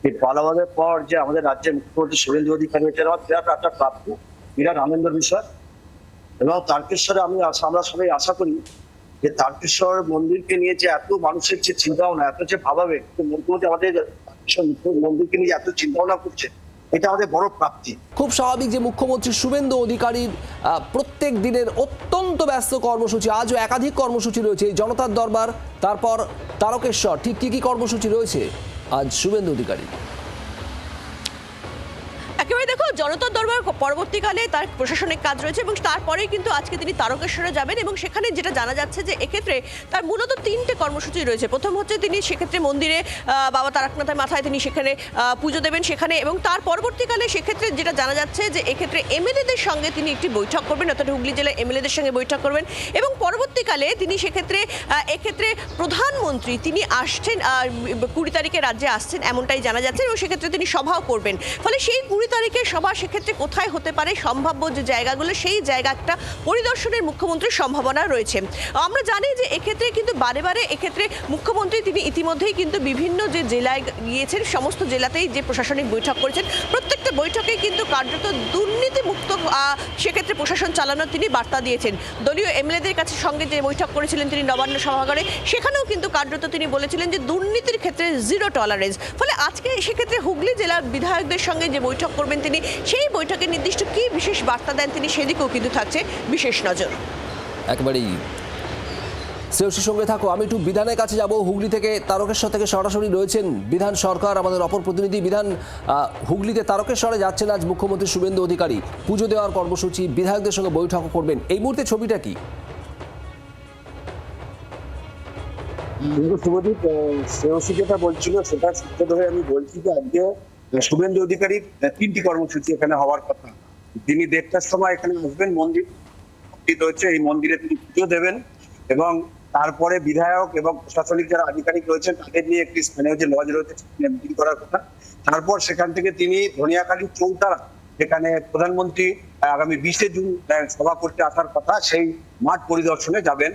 এই পালাবাদের পর যে আমাদের রাজ্যের মুখ্যমন্ত্রী শুভেন্দু অধিকারী, এটা আমার বিরাট একটা প্রাপ্য, বিরাট আনন্দের বিষয়। এবং তারকেশ্বরে আমরা সবাই আশা করি যে তারকেশ্বর মন্দিরকে নিয়ে যে এত মানুষের যে চিন্তা ভাবনা, এত যে ভাবাবেগ, মুখ্যমন্ত্রী আমাদের তারকেশ্বর মন্দিরকে নিয়ে এত চিন্তা ভাবনা করছে, এটা আমাদের বড় প্রাপ্তি। খুব স্বাভাবিক যে মুখ্যমন্ত্রী শুভেন্দু অধিকারীর প্রত্যেক দিনের অত্যন্ত ব্যস্ত কর্মসূচি, আজও একাধিক কর্মসূচি রয়েছে। এই জনতার দরবার, তারপর তারকেশ্বর, ঠিক কি কি কর্মসূচি রয়েছে আজ শুভেন্দু অধিকারী? একেবারে দেখো, জনতার দরবার পরবর্তীকালে তার প্রশাসনিক কাজ রয়েছে এবং তারপরেই কিন্তু আজকে তিনি তারকেশ্বরে যাবেন এবং সেখানে যেটা জানা যাচ্ছে যে এক্ষেত্রে তার মূলত 3টে কর্মসূচি রয়েছে। প্রথম হচ্ছে তিনি সেক্ষেত্রে মন্দিরে বাবা তারকনাথের মাথায় তিনি সেখানে পুজো দেবেন সেখানে, এবং তার পরবর্তীকালে সেক্ষেত্রে যেটা জানা যাচ্ছে যে এক্ষেত্রে এমএলএদের সঙ্গে তিনি একটি বৈঠক করবেন, অর্থাৎ হুগলি জেলায় এমএলএদের সঙ্গে বৈঠক করবেন এবং পরবর্তীকালে তিনি সেক্ষেত্রে এক্ষেত্রে প্রধানমন্ত্রী তিনি আসছেন 20 তারিখে রাজ্যে আসছেন এমনটাই জানা যাচ্ছে এবং সেক্ষেত্রে তিনি সভাও করবেন। ফলে সেই 20 তারিখে সভা সেক্ষেত্রে কোথায় হতে পারে, সম্ভাব্য যে জায়গাগুলো, সেই জায়গাটা পরিদর্শনের মুখ্যমন্ত্রীর সম্ভাবনা রয়েছে। আমরা জানি যে এক্ষেত্রে কিন্তু বারে বারে এক্ষেত্রে মুখ্যমন্ত্রী তিনি ইতিমধ্যেই কিন্তু বিভিন্ন যে জেলায় গিয়েছেন, সমস্ত জেলাতেই যে প্রশাসনিক বৈঠক করেছেন, প্রত্যেকটা বৈঠকেই কিন্তু কার্যত দুর্নীতিমুক্ত সেক্ষেত্রে প্রশাসন চালানোর তিনি বার্তা দিয়েছেন। দলীয় এমএলএদের কাছে সঙ্গে যে বৈঠক করেছিলেন তিনি নবান্ন সভাগারে, সেখানেও কিন্তু কার্যত তিনি বলেছিলেন যে দুর্নীতির ক্ষেত্রে জিরো টলারেন্স। ফলে আজকে সেক্ষেত্রে হুগলি জেলার বিধায়কদের সঙ্গে যে বৈঠক করবেন তিনি, সেই বৈঠকে নির্দিষ্ট কি বিশেষ বার্তা দেন তিনি, সেদিকেও কিন্তু থাকছে বিশেষ নজর। একেবারেই শ্রেয়সীর সঙ্গে থাকো। আমি একটু বিধানের কাছে যাব। হুগলি থেকে তারকেশ্বর থেকে সরাসরি রয়েছেন বিধান সরকার, আমাদের অপর প্রতিনিধি। বিধান, হুগলিতে তারকেশ্বরে যাচ্ছেন আজ মুখ্যমন্ত্রী শুভেন্দু অধিকারী, পুজো দেওয়ার কর্মসূচি, বিধায়কদের সঙ্গে বৈঠক করবেন। এই মুহূর্তে ছবিটা কি? শুভদীপ, শ্রেয়সী যেটা বলছিল সেটা সত্য ধরে আমি বলছি যে আজকে শুভেন্দু অধিকারীর 3টি কর্মসূচি এখানে হওয়ার কথা। তিনি 1:30টার সময় এখানে আসবেন, মন্দির রয়েছে, এই মন্দিরে তিনি পুজো দেবেন এবং তারপরে বিধায়ক এবং প্রশাসনিক যারা আধিকারিক রয়েছেন তাদের নিয়ে একটি স্থানীয় যে লজ রয়েছে সেখানে মিটিং করার কথা। তারপর সেখান থেকে তিনি ধনিয়াখালী চৌতারা, যেখানে প্রধানমন্ত্রী আগামী 20শে জুন সভা করতে আসার কথা, সেই মাঠ পরিদর্শনে যাবেন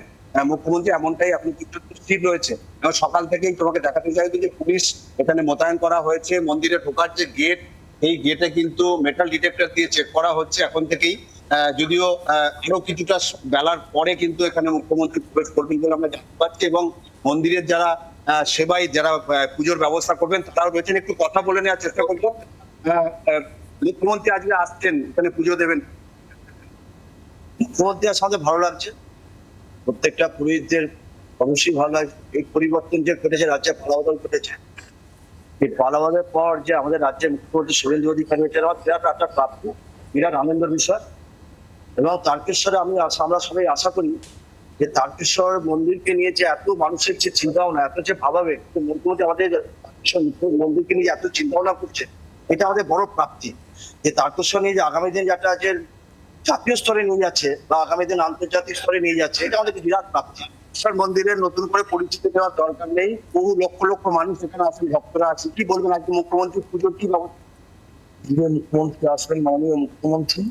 মুখ্যমন্ত্রী, এমনটাই আপনি কিন্তু স্থির রয়েছে। এবং সকাল থেকেই তোমাকে দেখাতে চাইবে যে পুলিশ এখানে মোতায়েন করা হয়েছে। মন্দিরে ঢোকার যে গেট, এই গেটে কিন্তু মেটাল ডিটেক্টর দিয়ে চেক করা হচ্ছে এখন থেকেই। যদিও আরো কিছুটা বেলার পরে কিন্তু এখানে মুখ্যমন্ত্রী প্রবেশ করবেন বলে আমরা জানতে পারছি এবং মন্দিরের যারা সেবাই, যারা পুজোর ব্যবস্থা করবেন তারাও রয়েছেন। একটু কথা বলে নেওয়ার চেষ্টা করবো। মুখ্যমন্ত্রী আজকে আসছেন, এখানে পুজো দেবেন, মুখ্যমন্ত্রী আসলে ভালো লাগছে, প্রত্যেকটা পুরোহিতদের অবশ্যই ভালো লাগছে। এই পরিবর্তন যে ঘটেছে, রাজ্যে পালাবদল ঘটেছে, এই পালাবাদের পর যে আমাদের রাজ্যের মুখ্যমন্ত্রী শুভেন্দু অধিকারী, এটা আমার বিরাট একটা প্রাপ্য, বিরাট আনন্দের বিষয়। এবং তারকেশ্বরে আমরা সবাই আশা করি যে তারকেশ্বর মন্দিরকে নিয়ে যে এত মানুষের যে চিন্তা ভাবনা, এত যে ভাবাবেগ, মুখ্যমন্ত্রী আমাদের মন্দিরকে নিয়ে এত চিন্তা ভাবনা করছে, এটা আমাদের বড় প্রাপ্তি। যে তারকেশ্বর নিয়ে যে আগামী দিন যেটা আছে জাতীয় স্তরে নিয়ে যাচ্ছে বা আগামী দিন আন্তর্জাতিক স্তরে নিয়ে যাচ্ছে, এটা আমাদের বিরাট প্রাপ্তি। মন্দিরের নতুন করে পরিচিতি দেওয়ার দরকার নেই, বহু লক্ষ লক্ষ মানুষ এখানে আসেন, ভক্তরা আসেন। কি বলবেন আজকে মুখ্যমন্ত্রী পুজোর কি ব্যবস্থা? মুখ্যমন্ত্রী আসবেন, মাননীয় মুখ্যমন্ত্রী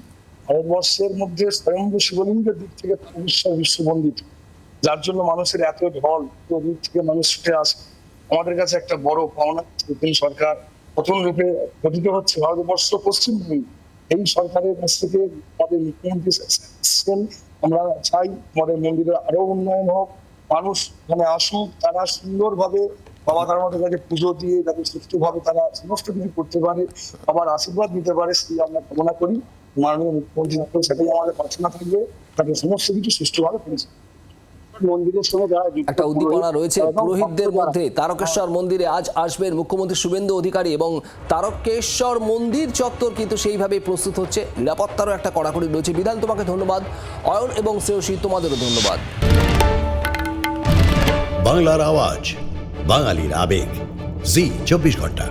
ভারতবর্ষের মধ্যে স্বয়ম্ভু শিবলিঙ্গের দিক থেকে তারকেশ্বর বিশ্ববন্দিত, যার জন্য মানুষের এত ঢল, দিক থেকে মানুষ ছুটে আসে। আমাদের কাছে একটা বড় পাওনা। নতুন সরকার প্রথম রূপে গঠিত হচ্ছে ভারতবর্ষ পশ্চিমবঙ্গ, এই সরকারের কাছ থেকে আমাদের মুখ্যমন্ত্রী আসছেন। আমরা চাই আমাদের মন্দিরের আরো উন্নয়ন হোক, মানুষ এখানে আসুক, তারা সুন্দরভাবে বাবা তারকনাথের কাছে পুজো দিয়ে যাতে সুষ্ঠুভাবে তারা সমস্ত কিছু করতে পারে, আবার আশীর্বাদ নিতে পারে, সেই আমরা কামনা করি। মাননীয় মুখ্যমন্ত্রী সেটাই আমাদের প্রার্থনা থাকবে, তাকে সমস্ত কিছু সুষ্ঠুভাবে করেছে। মন্দিরের সঙ্গে যারা একটা উদ্দীপনা রয়েছে পুরোহিতদের মধ্যে। তারকেশ্বর মন্দিরে আজ আসবেন মুখ্যমন্ত্রী শুভেন্দু অধিকারী এবং তারকেশ্বর মন্দির চত্বর কিন্তু সেইভাবে প্রস্তুত হচ্ছে, নিরাপত্তারও একটা কড়াকড়ি রয়েছে। বিধান, তোমাকে ধন্যবাদ। অয়ন এবং শ্রেয়সী, তোমাদেরও ধন্যবাদ। বাংলার আওয়াজ, বাঙালির আবেগ, জি 24 ঘন্টা।